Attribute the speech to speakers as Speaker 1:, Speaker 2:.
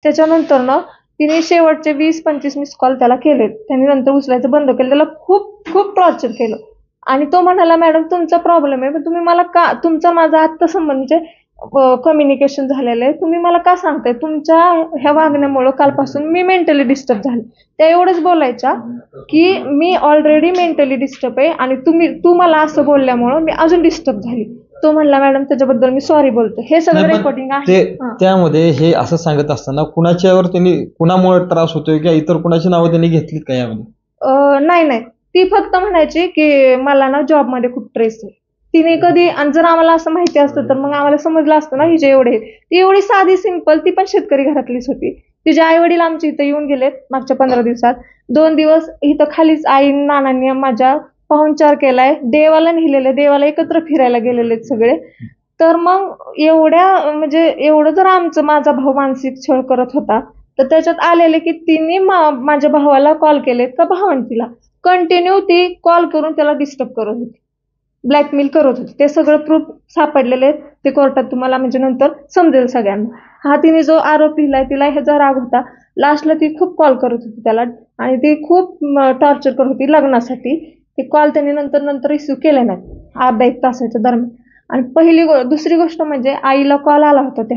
Speaker 1: त्याच्यानंतर ना तिने शेवटचे 20-25 मिस कॉल त्याला केलेत. त्यांनी नंतर उचलायचं बंद केलं. त्याला खूप खूप टॉर्चर केलं आणि तो म्हणाला, "मॅडम तुमचा प्रॉब्लेम आहे, पण तुम्ही मला का तुमचा माझा आत्तासंबंध म्हणजे कम्युनिकेशन झालेलं आहे. तुम्ही मला का सांगताय? तुमच्या ह्या वागण्यामुळं कालपासून मी मेंटली डिस्टर्ब झाले." त्या एवढंच बोलायच्या, की "मी ऑलरेडी मेंटली डिस्टर्ब आहे आणि तू मला असं बोलल्यामुळं मी अजून डिस्टर्ब झाली." तो म्हणला, "मॅडम त्याच्याबद्दल मी सॉरी बोलतो." हे सगळं
Speaker 2: नाही, पण
Speaker 1: रेकॉर्डिंग आहे.
Speaker 2: ते त्यामध्ये हे असं सांगत असताना कुणाच्यावर त्यांनी कुणामुळे त्रास होतोय किंवा इतर कुणाची नावं त्यांनी घेतलीत का यामध्ये?
Speaker 1: नाही, नाही. ती फक्त म्हणायची, की "मला ना जॉबमध्ये खूप स्ट्रेस आहे." तिने कधी आणि जर आम्हाला असं माहिती असतं, तर मग आम्हाला समजलं असतं ना हिचे एवढे आहेत. ती एवढी साधी सिंपल, ती पण शेतकरी घरातलीच होती. तिचे आई-वडील आमच्या इथं येऊन गेलेत मागच्या 15 दिवसात. 2 दिवस इथं खालीच आई नानांनी माझ्या पाहुणचार केलाय. देवाला नेलेलं, देवाला एकत्र फिरायला गेलेले आहेत सगळे. तर मग एवढ्या म्हणजे एवढं जर माझा भाऊ मानसिक छळ करत होता, तर त्याच्यात आलेले की तिने माझ्या भावाला कॉल केलेत का भावंतीला. कंटिन्यू ती कॉल करून त्याला डिस्टर्ब करत होती. ब्लॅकमेल करत होती. ते सगळं प्रूफ सापडलेले आहेत. ते कोर्टात तुम्हाला म्हणजे नंतर समजेल सगळ्यांना. हा तिने जो आरोप लिहिलाय तिला ह्याचा राग होता. लास्टला ती खूप कॉल करत होती त्याला आणि ती खूप टॉर्चर करत होती लग्नासाठी. ते कॉल त्यांनी नंतर रिसिव्ह केले नाहीत. अर्धा 1 तासाच्या दरम्यान. आणि दुसरी गोष्ट म्हणजे आईला कॉल आला होता